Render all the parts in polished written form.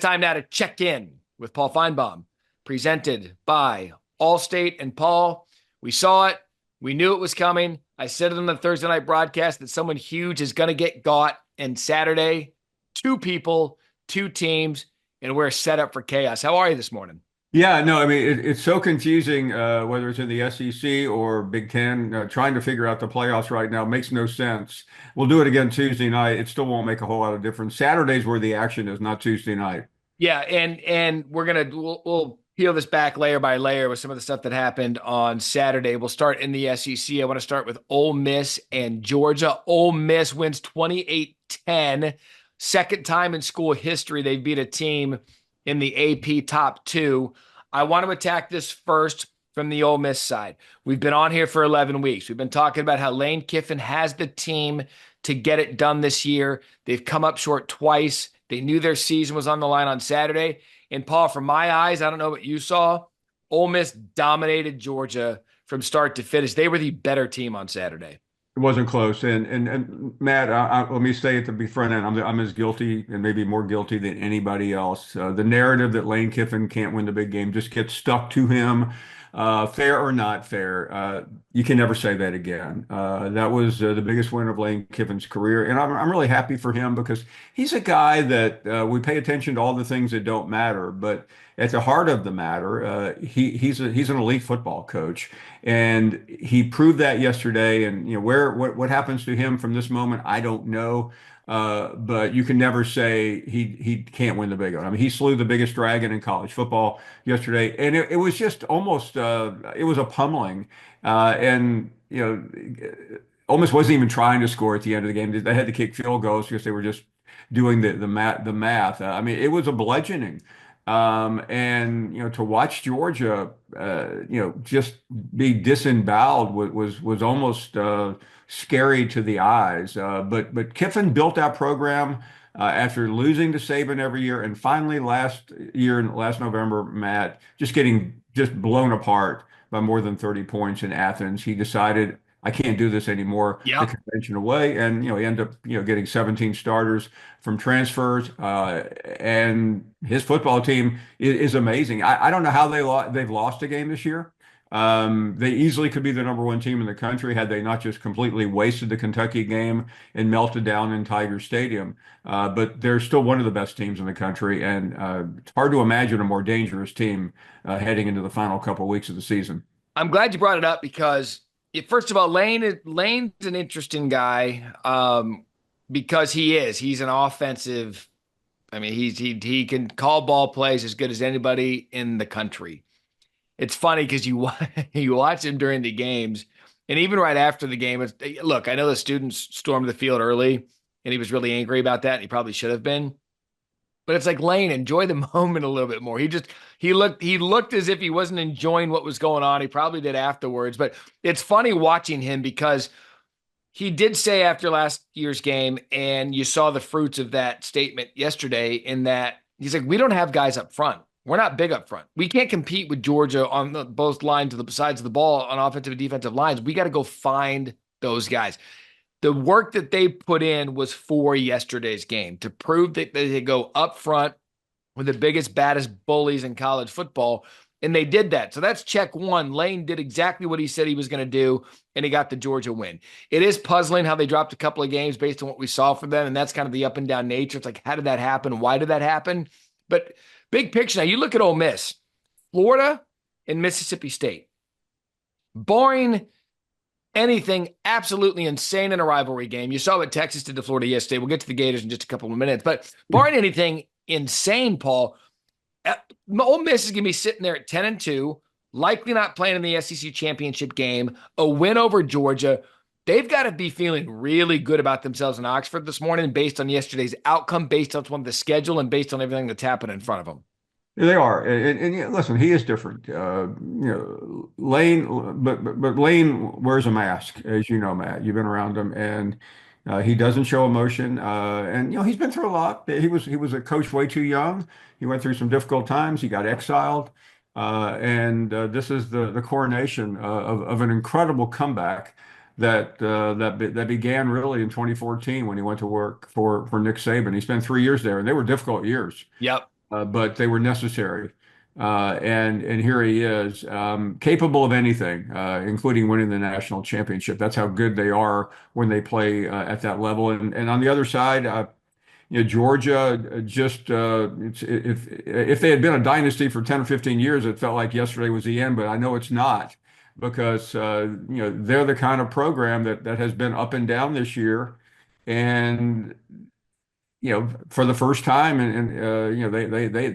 Time now to check in with Paul Finebaum, presented by Allstate. And Paul, we saw it. We knew it was coming. I said it on the Thursday night broadcast that someone huge is going to get got. And Saturday, two people, two teams, and we're set up for chaos. How are you this morning? Yeah, no, I mean it's so confusing whether it's in the SEC or Big Ten. Trying to figure out the playoffs right now makes no sense. We'll do it again Tuesday night. It still won't make a whole lot of difference. Saturday's where the action is, not Tuesday night. Yeah, and we'll peel this back layer by layer with some of the stuff that happened on Saturday. We'll start in the SEC. I want to start with Ole Miss and Georgia. Ole Miss wins 28-10. Second time in school history they've beat a team in the AP top two. I want to attack this first from the Ole Miss side. We've been on here for 11 weeks. We've been talking about how Lane Kiffin has the team to get it done this year. They've come up short twice. They knew their season was on the line on Saturday. And Paul, from my eyes, I don't know what you saw. Ole Miss dominated Georgia from start to finish. They were the better team on Saturday. It wasn't close. And Matt, let me say it to be front end. I'm as guilty and maybe more guilty than anybody else. The narrative that Lane Kiffin can't win the big game just gets stuck to him. Fair or not fair, you can never say that again. That was the biggest win of Lane Kiffin's career, and I'm really happy for him because he's a guy that we pay attention to all the things that don't matter, but at the heart of the matter, he's an elite football coach, and he proved that yesterday. And what happens to him from this moment, I don't know. But you can never say he can't win the big one. I mean, he slew the biggest dragon in college football yesterday, and it was just almost it was a pummeling. And Ole Miss wasn't even trying to score at the end of the game. They had to kick field goals because they were just doing the math. I mean, it was a bludgeoning. And to watch Georgia, just be disemboweled was almost scary to the eyes. But Kiffin built that program after losing to Saban every year, and finally last November, Matt, just getting blown apart by more than 30 points in Athens. He decided, I can't do this anymore the Yeah. conventional way. And, he ended up, getting 17 starters from transfers. And his football team is amazing. I don't know how they've lost a game this year. They easily could be the number one team in the country had they not just completely wasted the Kentucky game and melted down in Tiger Stadium. But they're still one of the best teams in the country. And it's hard to imagine a more dangerous team heading into the final couple of weeks of the season. I'm glad you brought it up because, first of all, Lane's an interesting guy because he's an offensive. I mean, he can call ball plays as good as anybody in the country. It's funny because you watch him during the games, and even right after the game. Look, I know the students stormed the field early, and he was really angry about that. And he probably should have been, but it's like, Lane, enjoy the moment a little bit more. He looked as if he wasn't enjoying what was going on. He probably did afterwards, but it's funny watching him because he did say after last year's game, and you saw the fruits of that statement yesterday, in that he's like, we don't have guys up front. We're not big up front. We can't compete with Georgia on both lines of the sides of the ball on offensive and defensive lines. We got to go find those guys. The work that they put in was for yesterday's game to prove that they go up front with the biggest, baddest bullies in college football. And they did that. So that's check one. Lane did exactly what he said he was going to do, and he got the Georgia win. It is puzzling how they dropped a couple of games based on what we saw from them, and that's kind of the up and down nature. It's like, how did that happen? Why did that happen? But big picture, now you look at Ole Miss, Florida, and Mississippi State. Barring anything absolutely insane in a rivalry game. You saw what Texas did to Florida yesterday. We'll get to the Gators in just a couple of minutes. But barring anything insane, Paul, Ole Miss is going to be sitting there at 10-2, likely not playing in the SEC championship game, a win over Georgia. They've got to be feeling really good about themselves in Oxford this morning based on yesterday's outcome, based on the schedule, and based on everything that's happened in front of them. They are, and yeah, listen, he is different. Lane, but Lane wears a mask, as you know, Matt. You've been around him, and he doesn't show emotion. And he's been through a lot. He was a coach way too young. He went through some difficult times. He got exiled, and this is the coronation of an incredible comeback that began really in 2014 when he went to work for Nick Saban. He spent 3 years there, and they were difficult years. Yep. but they were necessary. And here he is, capable of anything, including winning the national championship. That's how good they are when they play at that level. And on the other side, Georgia just if they had been a dynasty for 10 or 15 years, it felt like yesterday was the end, but I know it's not because they're the kind of program that has been up and down this year. And for the first time, and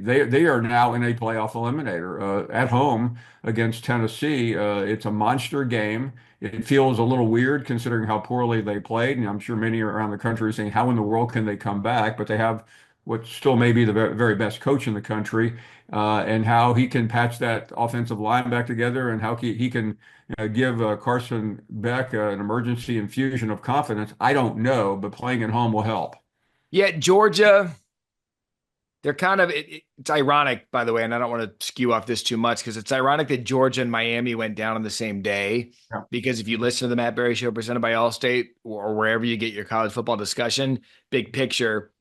they are now in a playoff eliminator at home against Tennessee. It's a monster game. It feels a little weird considering how poorly they played, and I'm sure many around the country are saying, "How in the world can they come back?" But they have what still may be the very best coach in the country, and how he can patch that offensive line back together, and how he can give Carson Beck an emergency infusion of confidence. I don't know, but playing at home will help. Yeah, Georgia, they're kind of it's ironic, by the way, and I don't want to skew off this too much because it's ironic that Georgia and Miami went down on the same day. Yeah. Because if you listen to the Matt Barrie Show presented by Allstate or wherever you get your college football discussion, big picture,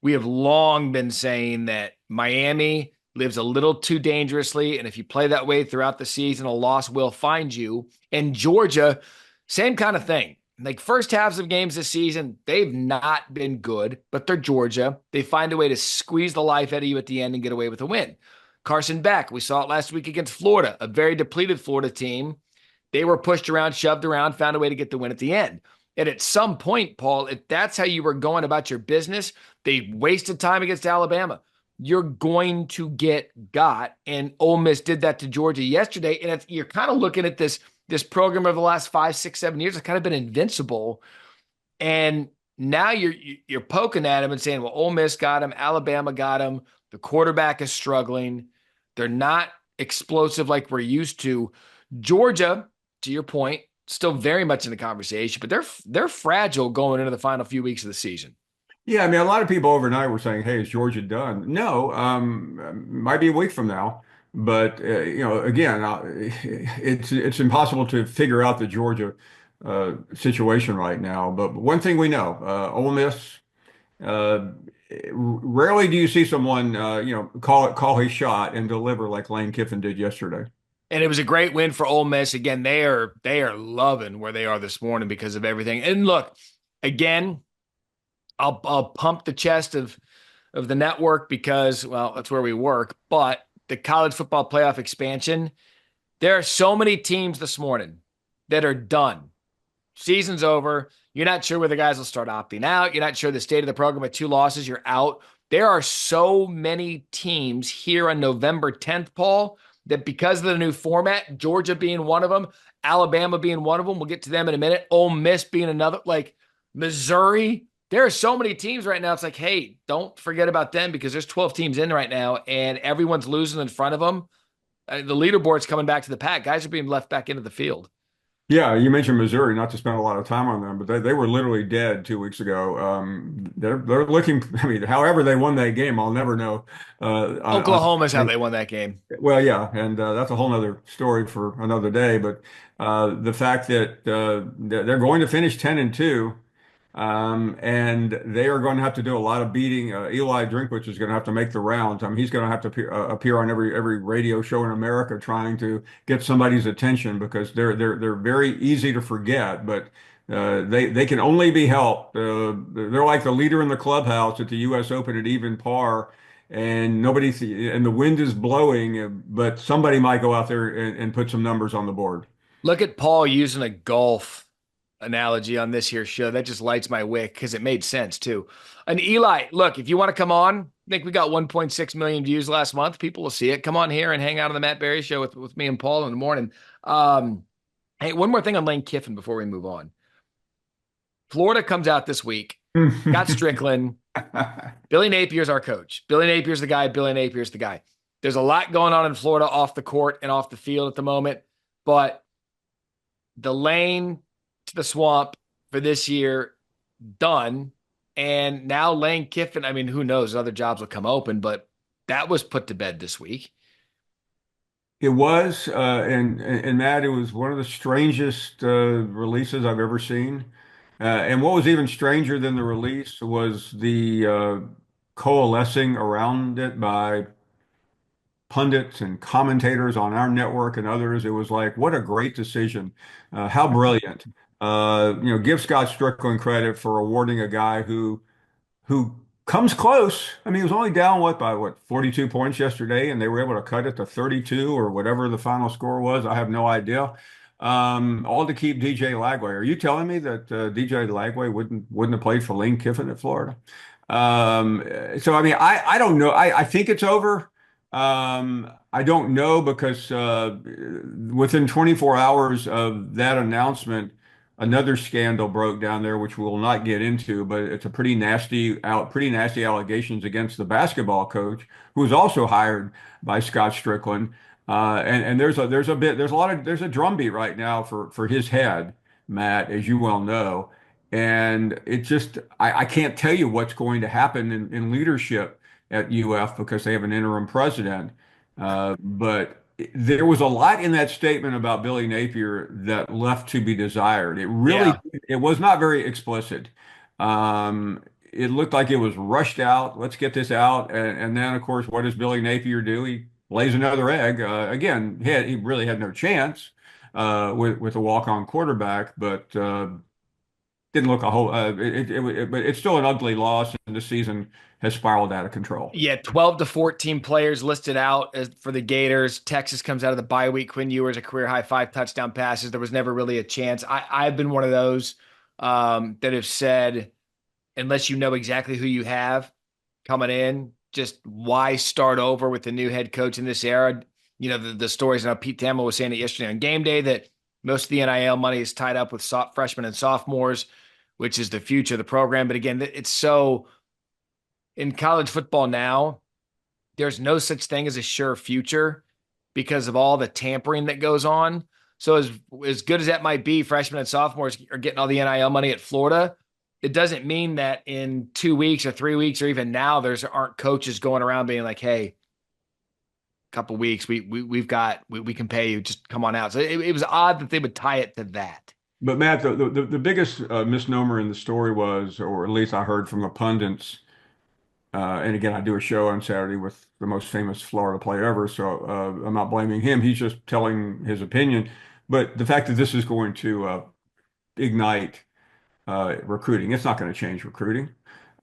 we have long been saying that Miami lives a little too dangerously. And if you play that way throughout the season, a loss will find you. And Georgia, same kind of thing. Like first halves of games this season, they've not been good, but they're Georgia. They find a way to squeeze the life out of you at the end and get away with a win. Carson Beck, we saw it last week against Florida, a very depleted Florida team. They were pushed around, shoved around, found a way to get the win at the end. And at some point, Paul, if that's how you were going about your business, they wasted time against Alabama. You're going to get got. And Ole Miss did that to Georgia yesterday. And you're kind of looking at this program over the last 5, 6, 7 years has kind of been invincible. And now you're poking at him and saying, well, Ole Miss got him, Alabama got him. The quarterback is struggling. They're not explosive like we're used to. Georgia, to your point, still very much in the conversation, but they're fragile going into the final few weeks of the season. Yeah, I mean, a lot of people overnight were saying, "Hey, is Georgia done?" No, might be a week from now, but again, it's impossible to figure out the Georgia situation right now. But one thing we know, Ole Miss. Uh, Rarely do you see someone, call his shot and deliver like Lane Kiffin did yesterday. And it was a great win for Ole Miss. Again, they are loving where they are this morning because of everything. And look, again, I'll pump the chest of the network because, well, that's where we work. But the college football playoff expansion, there are so many teams this morning that are done. Season's over. You're not sure where the guys will start opting out. You're not sure the state of the program at 2 losses. You're out. There are so many teams here on November 10th, Paul, that because of the new format, Georgia being one of them, Alabama being one of them, we'll get to them in a minute, Ole Miss being another, like Missouri. There are so many teams right now. It's like, hey, don't forget about them because there's 12 teams in right now and everyone's losing in front of them. The leaderboard's coming back to the pack. Guys are being left back into the field. Yeah, you mentioned Missouri, not to spend a lot of time on them, but they were literally dead 2 weeks ago. They're looking. I mean, however they won that game, I'll never know. Oklahoma's how they won that game. Well, yeah, and that's a whole nother story for another day. But the fact that they're going to finish 10-2. And they are going to have to do a lot of beating. Eli Drinkwitz is going to have to make the rounds. I mean, he's going to have to appear on every radio show in America trying to get somebody's attention because they're very easy to forget, but they can only be helped. They're like the leader in the clubhouse at the U.S. Open at even par. And and the wind is blowing, but somebody might go out there and put some numbers on the board. Look at Paul using a golf analogy on this here show. That just lights my wick because it made sense too. And Eli, look, if you want to come on, I think we got 1.6 million views last month. People will see it. Come on here and hang out on the Matt Barrie Show with me and Paul in the morning. Hey, one more thing on Lane Kiffin before we move on. Florida comes out this week, got Strickland. Billy Napier's our coach. Billy Napier's the guy. Billy Napier's the guy. There's a lot going on in Florida off the court and off the field at the moment, but the lane to the swamp for this year done. And now Lane Kiffin, I mean, who knows? Other jobs will come open, but that was put to bed this week. It was, and Matt, it was one of the strangest releases I've ever seen. And what was even stranger than the release was the coalescing around it by pundits and commentators on our network and others. It was like, what a great decision. How brilliant. Give Scott Strickland credit for awarding a guy who comes close. I mean, he was only down by 42 points yesterday, and they were able to cut it to 32 or whatever the final score was. I have no idea. All to keep DJ Lagway. Are you telling me that DJ Lagway wouldn't have played for Lane Kiffin at Florida? So I mean, I don't know. I think it's over. I don't know because within 24 hours of that announcement, another scandal broke down there, which we will not get into, but it's a pretty nasty allegations against the basketball coach, who was also hired by Scott Strickland. And there's a drumbeat right now for his head, Matt, as you well know. And I can't tell you what's going to happen in leadership at UF because they have an interim president. But there was a lot in that statement about Billy Napier that left to be desired. Yeah. It was not very explicit. It looked like it was rushed out. Let's get this out. And then, of course, what does Billy Napier do? He lays another egg. Again, he really had no chance with a walk-on quarterback, but didn't look a whole. But it's still an ugly loss, and the season has spiraled out of control. Yeah, 12 to 14 players listed out for the Gators. Texas comes out of the bye week. Quinn Ewers a career high 5 touchdown passes. There was never really a chance. I've been one of those that have said, unless you know exactly who you have coming in, just why start over with the new head coach in this era? You know, the stories. Now, Pete Thamel was saying it yesterday on game day that most of the NIL money is tied up with freshmen and sophomores, which is the future of the program. But again, it's so in college football now, there's no such thing as a sure future because of all the tampering that goes on. So as good as that might be, freshmen and sophomores are getting all the NIL money at Florida. It doesn't mean that in 2 weeks or 3 weeks or even now aren't coaches going around being like, "Hey, couple weeks, we can pay you. Just come on out." So it was odd that they would tie it to that. But Matt, the biggest misnomer in the story was, or at least I heard from the pundits, and again, I do a show on Saturday with the most famous Florida player ever, so I'm not blaming him. He's just telling his opinion. But the fact that this is going to ignite recruiting. It's not going to change recruiting.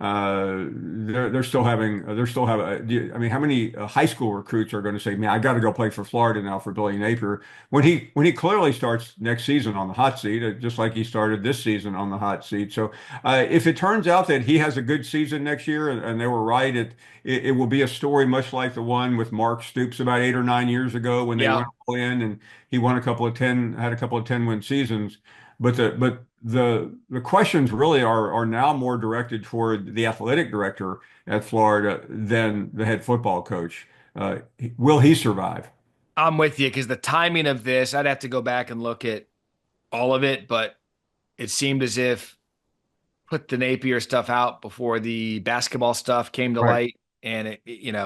They're still having, I mean, how many high school recruits are going to say, man, I got to go play for Florida now for Billy Napier when he clearly starts next season on the hot seat, just like he started this season on the hot seat. So if it turns out that he has a good season next year and they were right, it will be a story much like the one with Mark Stoops about 8 or 9 years ago when they Yeah. went all in and he won had a couple of 10-win seasons. But the questions really are now more directed toward the athletic director at Florida than the head football coach. Will he survive? I'm with you because the timing of this, I'd have to go back and look at all of it, but it seemed as if put the Napier stuff out before the basketball stuff came to Right. light and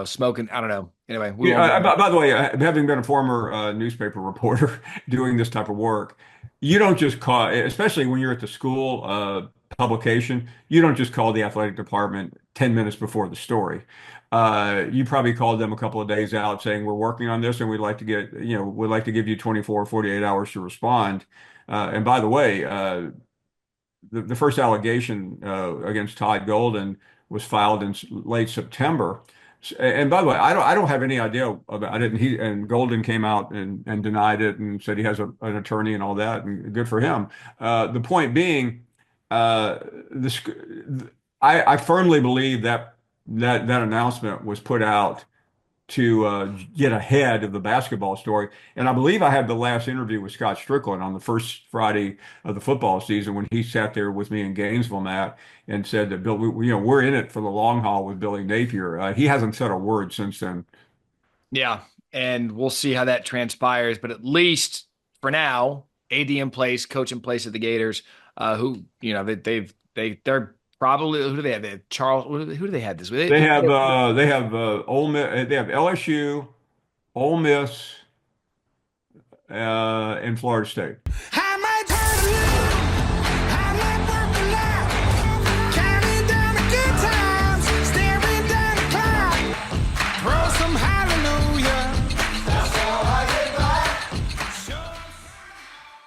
smoking. I don't know. Anyway, we Yeah, won't get into by the way, having been a former newspaper reporter doing this type of work, you don't just call, especially when you're at the school publication, you don't just call the athletic department 10 minutes before the story. You probably called them a couple of days out saying, we're working on this and we'd like to give you 24, 48 hours to respond. And by the way, the first allegation against Todd Golden was filed in late September. And by the way, I don't have any idea about it. And Golden came out and denied it and said he has an attorney and all that, and good for him. The point being, uh, the, sc- I firmly believe that announcement was put out to get ahead of the basketball story. And I believe I had the last interview with Scott Strickland on the first Friday of the football season when he sat there with me in Gainesville, Matt, and said that Bill, we're in it for the long haul with Billy Napier. He hasn't said a word since then. Yeah, and we'll see how that transpires. But at least for now, AD in place, coach in place at the Gators, who they're probably who do they have? They have Charles. Who do they have this? They have LSU, Ole Miss, and Florida State.